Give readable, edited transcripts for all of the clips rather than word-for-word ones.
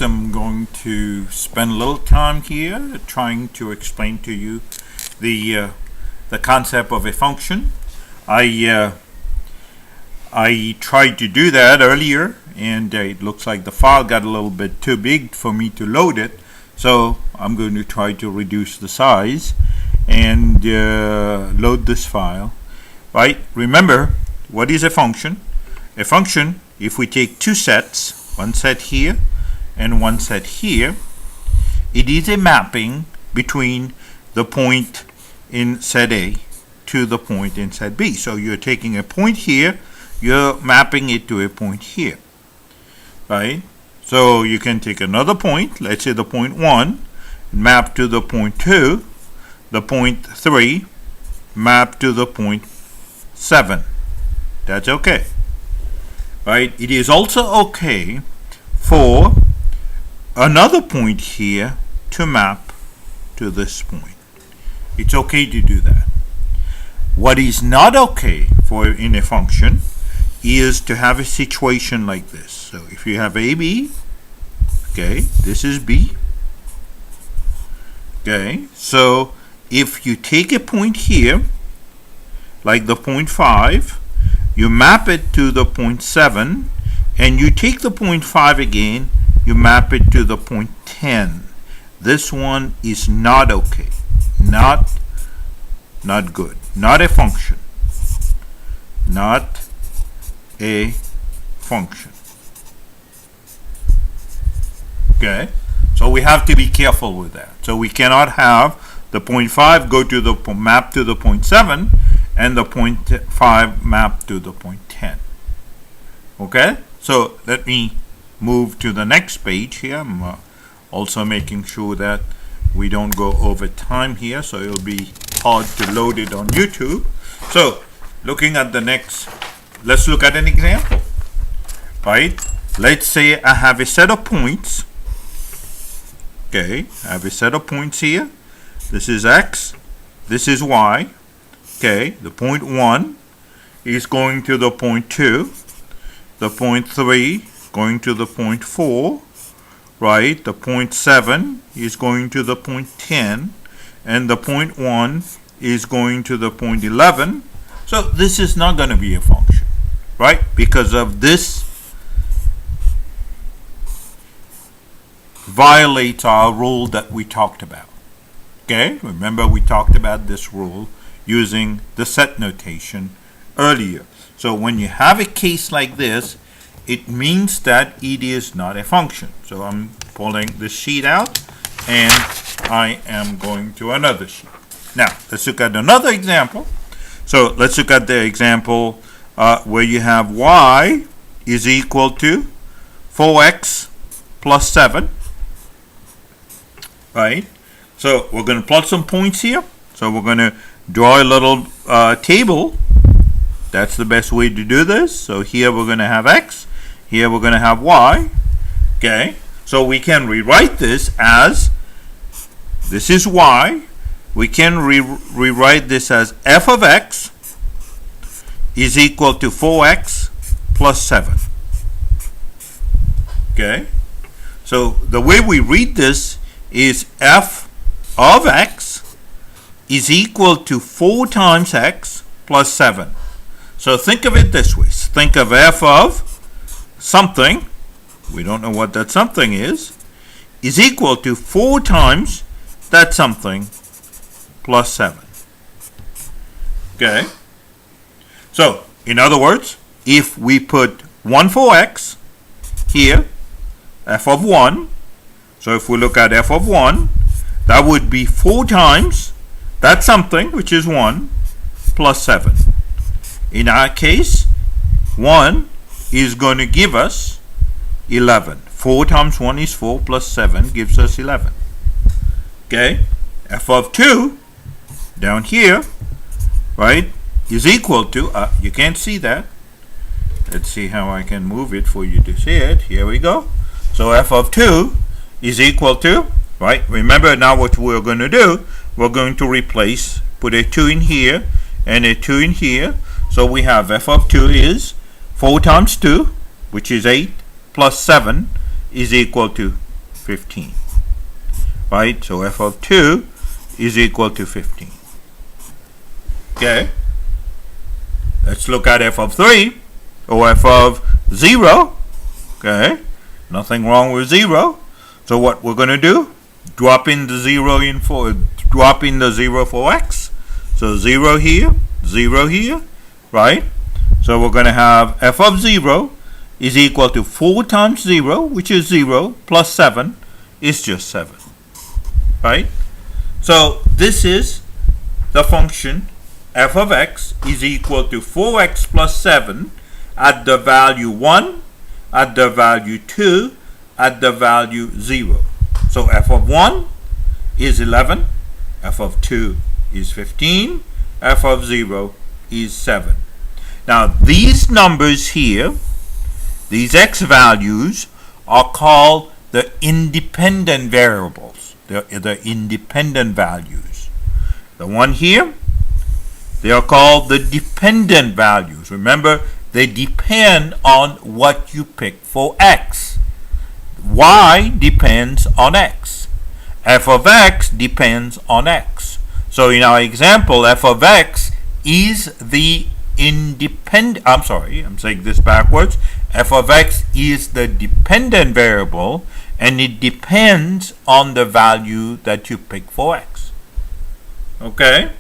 next I'm going to spend a little time here trying to explain to you the concept of a function. I tried to do that earlier, and it looks like the file got a little bit too big for me to load it, so I'm going to try to reduce the size and load this file. Right? Remember, what is a function? A function, if we take two sets, one set here and one set here, it is a mapping between the point in set A to the point in set B. So you're taking a point here, you're mapping it to a point here, right? So you can take another point, let's say the point 1, map to the point 2, the point 3, map to the point 7. That's okay. Right? It is also okay for another point here to map to this point. It's okay to do that. What is not okay for in a function is to have a situation like this. So if you have AB, okay, this is B. Okay, so if you take a point here, like the point 5, you map it to the point 7, and you take the point 5 again, you map it to the point 10. This one is not okay. Not good. Not a function. Not a function. Okay? So we have to be careful with that. So we cannot have the point 5 go to the map to the point 7 and the point 5 map to the point 10. Okay? So let me move to the next page here. I'm also making sure that we don't go over time here, so it'll be hard to load it on YouTube. So looking at the next, let's look at an example. Right? Let's say I have a set of points. Okay, I have a set of points here. This is X, this is Y. Okay, the point 1 is going to the point 2, the point 3 going to the point 4, right? The point 7 is going to the point 10, and the point 1 is going to the point 11. So this is not going to be a function, right? Because of this violates our rule that we talked about. Okay, remember we talked about this rule using the set notation earlier. So when you have a case like this, it means that it is not a function. So I'm pulling this sheet out and I am going to another sheet. Now let's look at another example. So let's look at the example where you have y is equal to 4x plus 7. Right? So we're going to plot some points here. So we're going to draw a little table. That's the best way to do this. So here we're going to have x. Here we're going to have y. Okay. So we can rewrite this as, this is y. We can rewrite this as f of x is equal to 4x plus 7. Okay. So the way we read this is f of x is equal to 4 times x plus 7. So think of it this way. Think of f of something, we don't know what that something is equal to 4 times that something plus 7. Okay? So, in other words, if we put 1 for x here, f of 1, so if we look at f of 1, that would be 4 times that something, which is 1, plus 7. In our case, 1 is going to give us 11. 4 times 1 is 4 plus 7 gives us 11. Okay? F of 2, down here, right, is equal to, you can't see that. Let's see how I can move it for you to see it. Here we go. So f of 2 is equal to, right, remember now what we're going to do, we're going to replace, put a 2 in here and a 2 in here. So we have f of 2 is 4 times 2, which is 8, plus 7 is equal to 15. Right? So f of 2 is equal to 15. Okay? Let's look at f of 3 or f of 0. Okay? Nothing wrong with 0. So what we're going to do, drop in the 0 for x. So 0 here, 0 here, right? So we're going to have f of 0 is equal to 4 times 0, which is 0, plus 7 is just 7, right? So this is the function f of x is equal to 4x plus 7 at the value 1, at the value 2, at the value 0. So f of 1 is 11, f of 2 is 15, f of 0 is 7. Now these numbers here, these x values, are called the independent variables. They're the independent values. The one here, they are called the dependent values. Remember, they depend on what you pick for x. Y depends on x. F of x depends on x. So in our example, f of x is the independent, I'm saying this backwards. F of x is the dependent variable, and it depends on the value that you pick for x. Okay?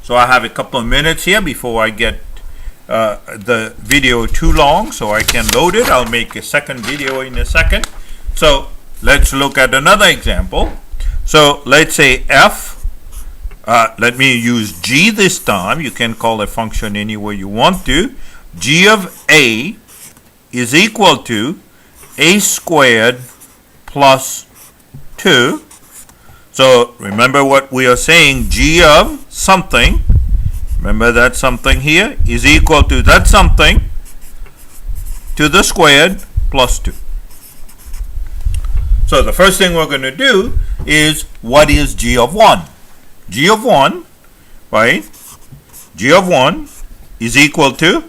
So I have a couple of minutes here before I get the video too long, so I can load it. I'll make a second video in a second. So let's look at another example. So let's say f, let me use g this time. You can call a function any way you want to. G of a is equal to a squared plus 2. So remember what we are saying, g of something, remember that something here, is equal to that something to the squared plus 2. So the first thing we're going to do is, what is g of 1? G of 1, right? G of 1 is equal to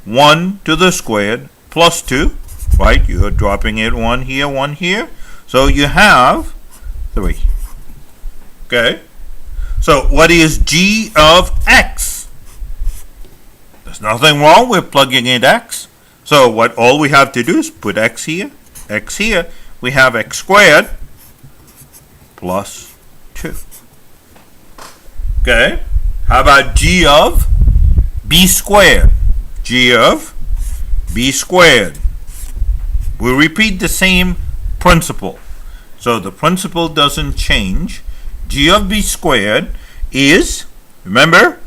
1 to the squared plus 2, right? You're dropping it 1 here, 1 here. So you have 3. Okay? So what is g of x? There's nothing wrong with plugging in x. So all we have to do is put x here, x here. We have x squared plus 2. Okay? How about g of b squared? G of b squared. We repeat the same principle. So the principle doesn't change. G of b squared is, remember,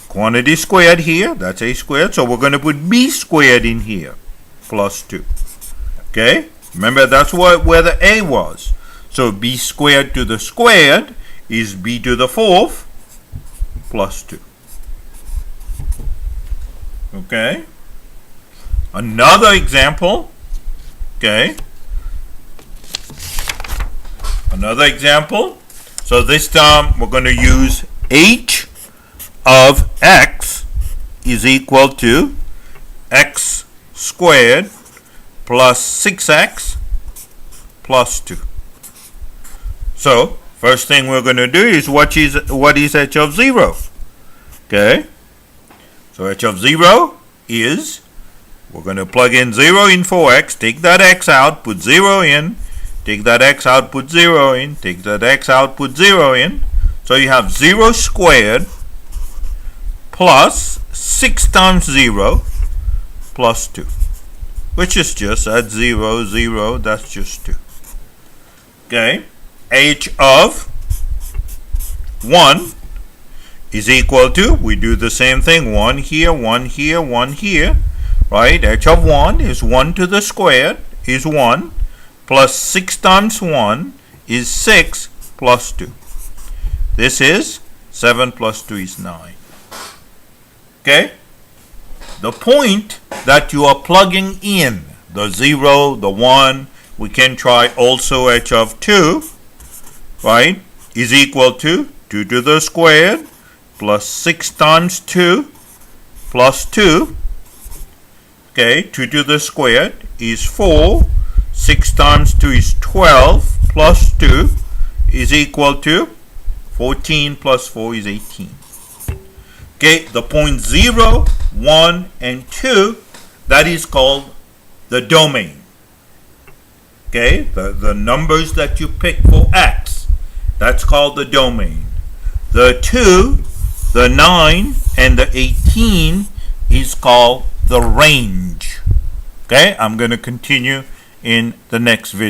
quantity squared here, that's a squared, so we're going to put b squared in here, plus 2. Okay? Remember, that's where the a was. So b squared to the squared is b to the 4th plus 2. Okay? Another example. Okay? Another example. So this time we're going to use h of x is equal to x squared plus 6x plus 2. So first thing we're going to do is what is h of 0? Okay? So h of 0 is, we're going to plug in 0 in for x, take that x out, put 0 in, take that x out, put 0 in, take that x out, put 0 in. So you have 0 squared plus 6 times 0 plus 2, which is just at 0, 0, that's just 2. Okay? H of 1 is equal to, we do the same thing, 1 here, 1 here, 1 here, right? H of 1 is 1 to the squared is 1, plus 6 times 1 is 6 plus 2. This is 7 plus 2 is 9. Okay? The point that you are plugging in, the 0, the 1, we can try also h of 2, right, is equal to 2 to the squared plus 6 times 2 plus 2. Okay, 2 to the squared is 4. 6 times 2 is 12 plus 2 is equal to 14 plus 4 is 18. Okay, the point 0, 1, and 2, that is called the domain. Okay, the numbers that you pick for x, that's called the domain. The 2, the 9, and the 18 is called the range. Okay, I'm going to continue in the next video.